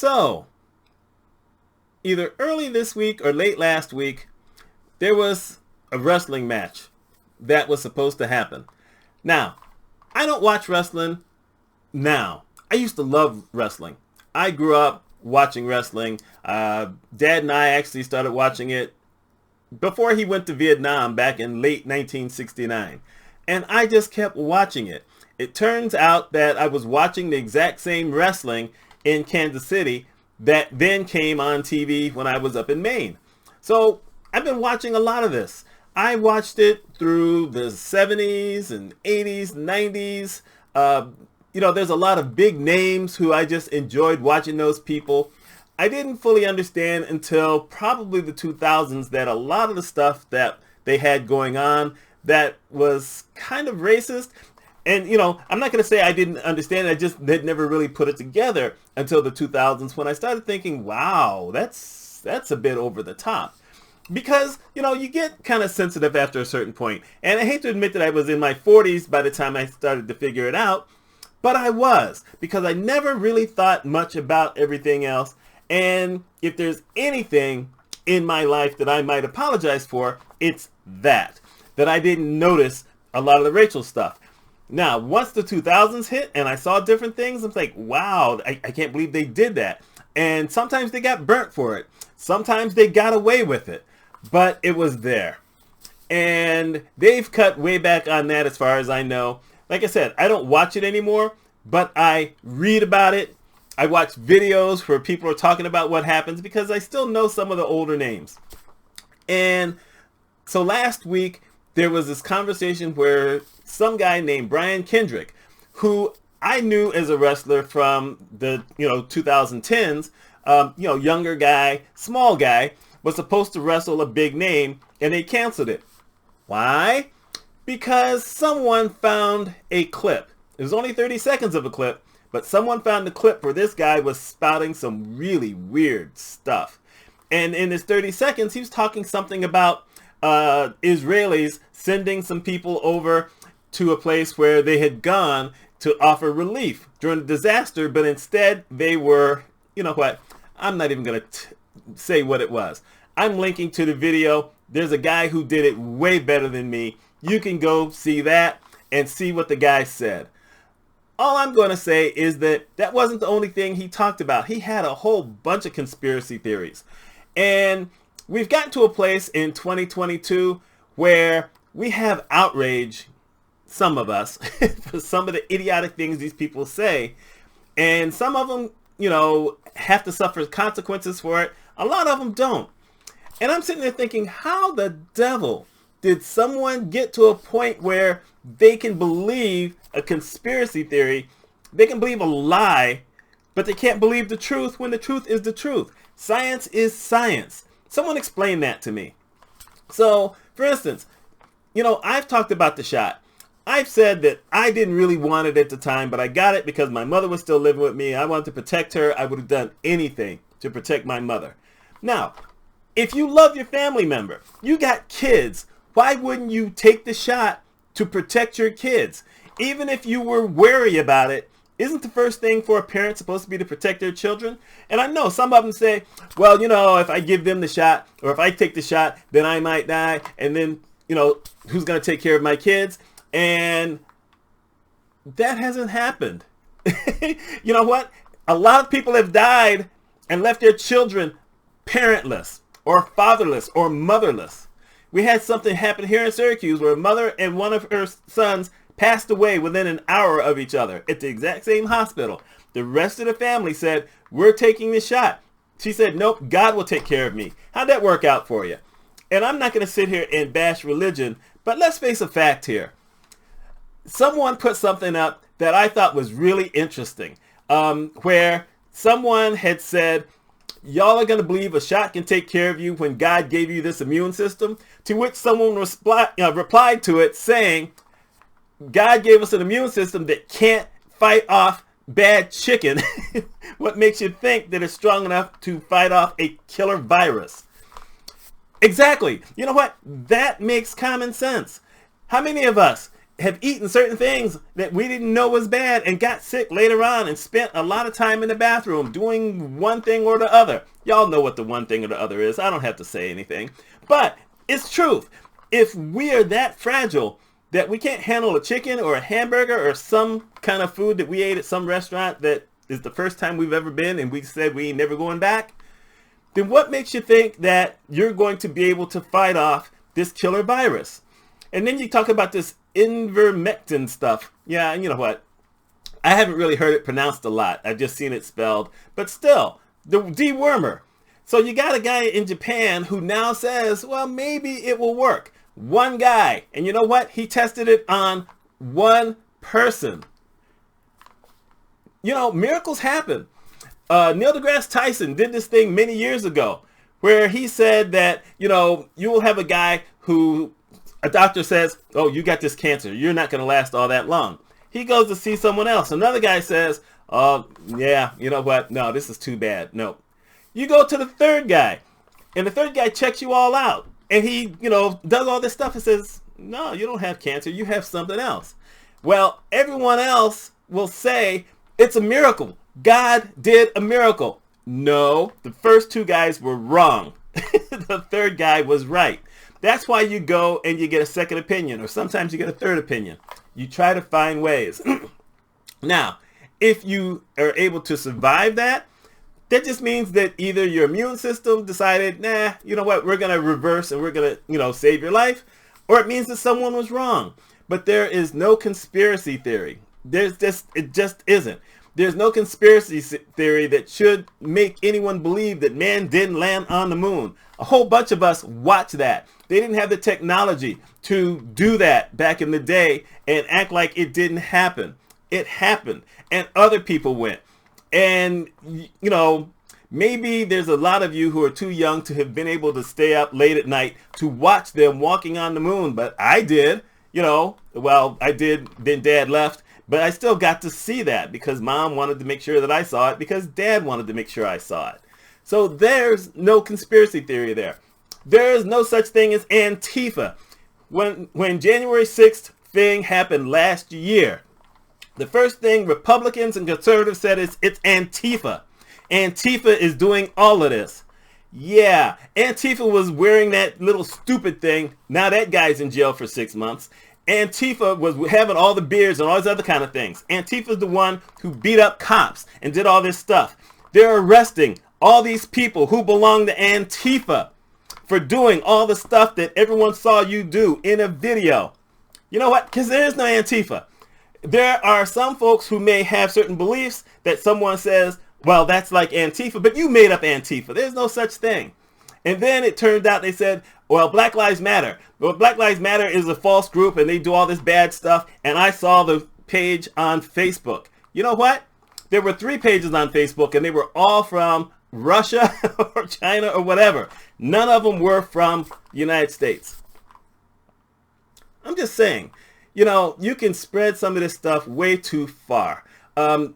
So, either early this week or late last week, there was a wrestling match that was supposed to happen. Now, I don't watch wrestling now. I used to love wrestling. I grew up watching wrestling. Dad and I actually started watching it before he went to Vietnam back in late 1969. And I just kept watching it. It turns out that I was watching the exact same wrestling in Kansas City that then came on TV when I was up in Maine. So I've been watching a lot of this. I watched it through the 70s and 80s, 90s. There's a lot of big names who I just enjoyed watching those people. I didn't fully understand until probably the 2000s that a lot of the stuff that they had going on that was kind of racist. And, I'm not going to say I didn't understand. I just had never really put it together until the 2000s when I started thinking, wow, that's a bit over the top. Because, you get kind of sensitive after a certain point. And I hate to admit that I was in my 40s by the time I started to figure it out. But I was, because I never really thought much about everything else. And if there's anything in my life that I might apologize for, it's that I didn't notice a lot of the racial stuff. Now, once the 2000s hit and I saw different things, I'm like, wow, I can't believe they did that. And sometimes they got burnt for it. Sometimes they got away with it. But it was there. And they've cut way back on that as far as I know. Like I said, I don't watch it anymore, but I read about it. I watch videos where people are talking about what happens because I still know some of the older names. And so last week, there was this conversation where some guy named Brian Kendrick, who I knew as a wrestler from the 2010s, younger guy, small guy, was supposed to wrestle a big name, and they canceled it. Why? Because someone found a clip. It was only 30 seconds of a clip, but someone found the clip where this guy was spouting some really weird stuff. And in his 30 seconds, he was talking something about Israelis sending some people over to a place where they had gone to offer relief during the disaster, but instead they were, I'm not even going to say what it was. I'm linking to the video. There's a guy who did it way better than me. You can go see that and see what the guy said. All I'm going to say is that wasn't the only thing he talked about. He had a whole bunch of conspiracy theories. And we've gotten to a place in 2022 where we have outrage, some of us, for some of the idiotic things these people say. And some of them, have to suffer consequences for it. A lot of them don't. And I'm sitting there thinking, how the devil did someone get to a point where they can believe a conspiracy theory, they can believe a lie, but they can't believe the truth when the truth is the truth? Science is science. Someone explain that to me. So, for instance, I've talked about the shot. I've said that I didn't really want it at the time, but I got it because my mother was still living with me. I wanted to protect her. I would have done anything to protect my mother. Now, if you love your family member, you got kids, why wouldn't you take the shot to protect your kids? Even if you were wary about it, isn't the first thing for a parent supposed to be to protect their children? And I know some of them say, well, if I give them the shot, or if I take the shot, then I might die. And then, who's going to take care of my kids? And that hasn't happened. You know what? A lot of people have died and left their children parentless or fatherless or motherless. We had something happen here in Syracuse where a mother and one of her sons passed away within an hour of each other at the exact same hospital. The rest of the family said, we're taking the shot. She said, nope, God will take care of me. How'd that work out for you? And I'm not going to sit here and bash religion, but let's face a fact here. Someone put something up that I thought was really interesting, where someone had said, y'all are going to believe a shot can take care of you when God gave you this immune system? To which someone replied to it saying, God gave us an immune system that can't fight off bad chicken. What makes you think that it's strong enough to fight off a killer virus? Exactly. You know what? That makes common sense. How many of us, have eaten certain things that we didn't know was bad and got sick later on and spent a lot of time in the bathroom doing one thing or the other. Y'all know what the one thing or the other is. I don't have to say anything. But it's truth. If we are that fragile that we can't handle a chicken or a hamburger or some kind of food that we ate at some restaurant that is the first time we've ever been and we said we ain't never going back, then what makes you think that you're going to be able to fight off this killer virus? And then you talk about this ivermectin stuff. Yeah, and you know what? I haven't really heard it pronounced a lot. I've just seen it spelled. But still, the dewormer. So you got a guy in Japan who now says, well, maybe it will work. One guy. And you know what? He tested it on one person. You know, miracles happen. Neil deGrasse Tyson did this thing many years ago where he said that, you know, you will have a guy who a doctor says, oh, you got this cancer. You're not going to last all that long. He goes to see someone else. Another guy says, oh, yeah, you know what? No, this is too bad. No. You go to the third guy, and the third guy checks you all out. And he, you know, does all this stuff and says, no, you don't have cancer. You have something else. Well, everyone else will say, it's a miracle. God did a miracle. No, the first two guys were wrong. The third guy was right. That's why you go and you get a second opinion, or sometimes you get a third opinion. You try to find ways. Now, if you are able to survive that, that just means that either your immune system decided, nah, you know what, we're going to reverse and we're going to, you know, save your life, or it means that someone was wrong. But there is no conspiracy theory. It just isn't. There's no conspiracy theory that should make anyone believe that man didn't land on the moon. A whole bunch of us watched that. They didn't have the technology to do that back in the day and act like it didn't happen. It happened, and other people went. And, you know, maybe there's a lot of you who are too young to have been able to stay up late at night to watch them walking on the moon. But I did, you know, well, I did, then Dad left. But I still got to see that because Mom wanted to make sure that I saw it because Dad wanted to make sure I saw it. So there's no conspiracy theory there. There is no such thing as Antifa. When January 6th thing happened last year, the first thing Republicans and conservatives said is it's Antifa. Antifa is doing all of this. Yeah, Antifa was wearing that little stupid thing. Now that guy's in jail for 6 months. Antifa was having all the beers and all these other kind of things. Antifa's the one who beat up cops and did all this stuff. They're arresting all these people who belong to Antifa for doing all the stuff that everyone saw you do in a video. You know what? Because there is no Antifa. There are some folks who may have certain beliefs that someone says, well, that's like Antifa, but you made up Antifa. There's no such thing. And then it turned out they said, well, Black Lives Matter. Well, Black Lives Matter is a false group and they do all this bad stuff. And I saw the page on Facebook. You know what? There were 3 pages on Facebook and they were all from Russia or China or whatever. None of them were from the United States. I'm just saying, you know, you can spread some of this stuff way too far.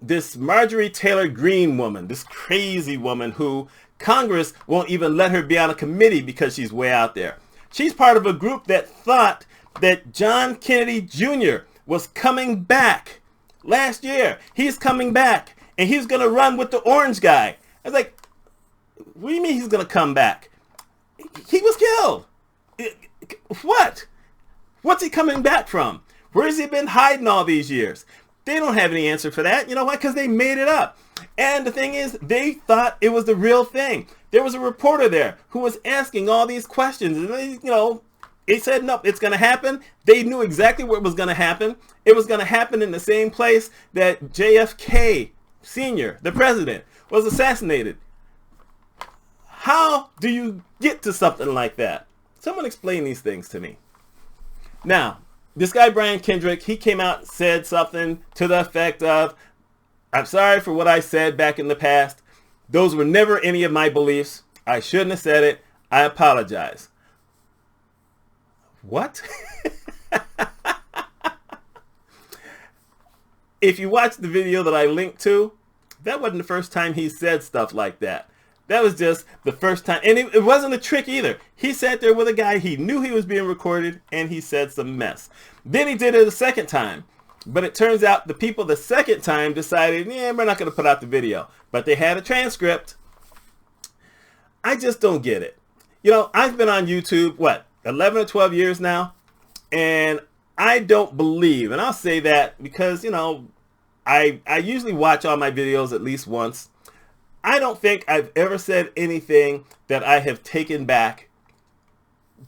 This Marjorie Taylor Greene woman, this crazy woman who Congress won't even let her be on a committee because she's way out there. She's part of a group that thought that John Kennedy Jr. was coming back last year. He's coming back and he's going to run with the orange guy. I was like, what do you mean he's going to come back? He was killed. What? What's he coming back from? Where has he been hiding all these years? They don't have any answer for that. You know why? Because they made it up. And the thing is, they thought it was the real thing. There was a reporter there who was asking all these questions. And they, you know, they said, no, it's going to happen. They knew exactly what was going to happen. It was going to happen in the same place that JFK Sr., the president, was assassinated. How do you get to something like that? Someone explain these things to me. Now, this guy, Brian Kendrick, he came out and said something to the effect of, I'm sorry for what I said back in the past. Those were never any of my beliefs. I shouldn't have said it. I apologize. What? If you watch the video that I linked to, that wasn't the first time he said stuff like that. That was just the first time. And it wasn't a trick either. He sat there with a guy. He knew he was being recorded, and he said some mess. Then he did it a second time. But it turns out the people the second time decided, yeah, we're not going to put out the video. But they had a transcript. I just don't get it. You know, I've been on YouTube, 11 or 12 years now. And I don't believe, and I'll say that because, you know, I usually watch all my videos at least once. I don't think I've ever said anything that I have taken back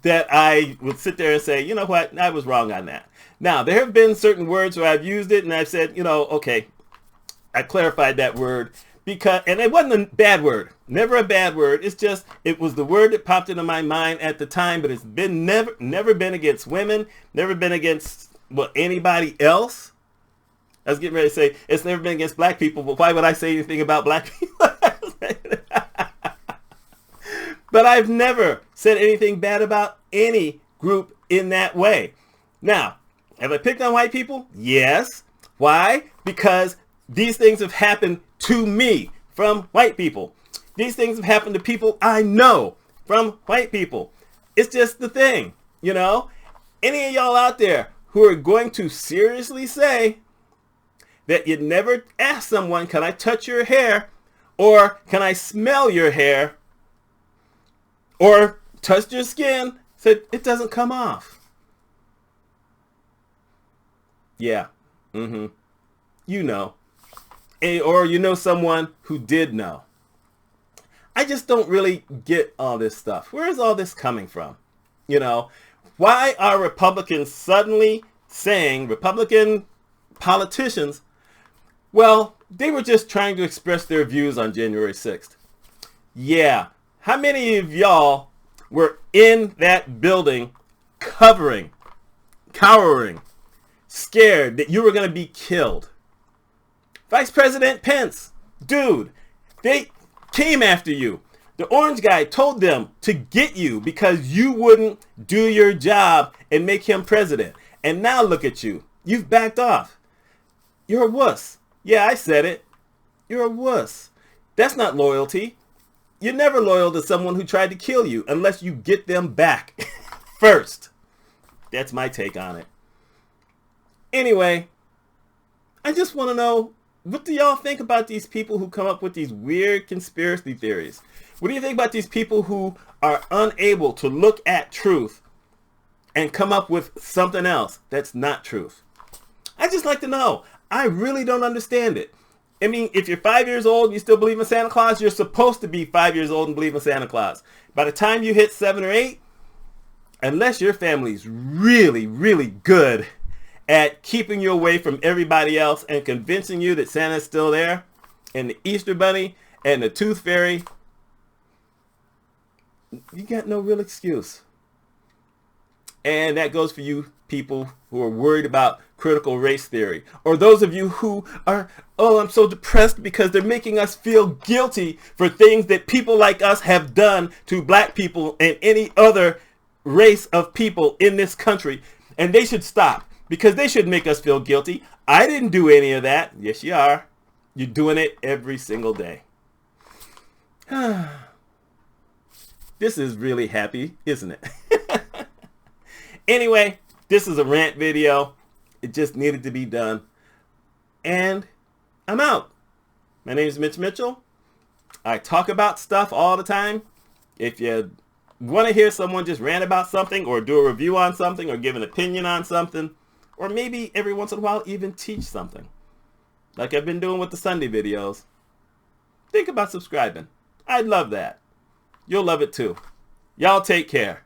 that I would sit there and say, you know what, I was wrong on that. Now, there have been certain words where I've used it and I've said, you know, okay, I clarified that word because, and it wasn't a bad word, never a bad word. It's just, it was the word that popped into my mind at the time, but it's been never been against women, never been against, anybody else. I was getting ready to say, it's never been against black people, but why would I say anything about black people? But I've never said anything bad about any group in that way. Now, have I picked on white people? Yes. Why? Because these things have happened to me from white people. These things have happened to people I know from white people. It's just the thing, you know? Any of y'all out there who are going to seriously say that you never ask someone, can I touch your hair? Or can I smell your hair? Or touch your skin? Said it doesn't come off. Yeah. You know. Or you know someone who did know. I just don't really get all this stuff. Where is all this coming from? You know, why are Republicans suddenly saying, Republican politicians, well, they were just trying to express their views on January 6th. Yeah. How many of y'all were in that building cowering, scared that you were going to be killed? Vice President Pence, dude, they came after you. The orange guy told them to get you because you wouldn't do your job and make him president. And now look at you. You've backed off. You're a wuss. Yeah, I said it. You're a wuss. That's not loyalty. You're never loyal to someone who tried to kill you unless you get them back first. That's my take on it. Anyway, I just want to know, what do y'all think about these people who come up with these weird conspiracy theories? What do you think about these people who are unable to look at truth and come up with something else that's not truth? I just like to know. I really don't understand it. I mean, if you're 5 years old and you still believe in Santa Claus, you're supposed to be 5 years old and believe in Santa Claus. By the time you hit 7 or 8, unless your family's really, really good at keeping you away from everybody else and convincing you that Santa's still there, and the Easter Bunny and the Tooth Fairy, you got no real excuse. And that goes for you people who are worried about critical race theory, or those of you who are, oh, I'm so depressed because they're making us feel guilty for things that people like us have done to black people and any other race of people in this country, and they should stop because they should make us feel guilty. I didn't do any of that. Yes, you are. You're doing it every single day. This is really happy, isn't it? Anyway, this is a rant video. It just needed to be done. And I'm out. My name is Mitch Mitchell. I talk about stuff all the time. If you want to hear someone just rant about something or do a review on something or give an opinion on something, or maybe every once in a while even teach something, like I've been doing with the Sunday videos, think about subscribing. I'd love that. You'll love it too. Y'all take care.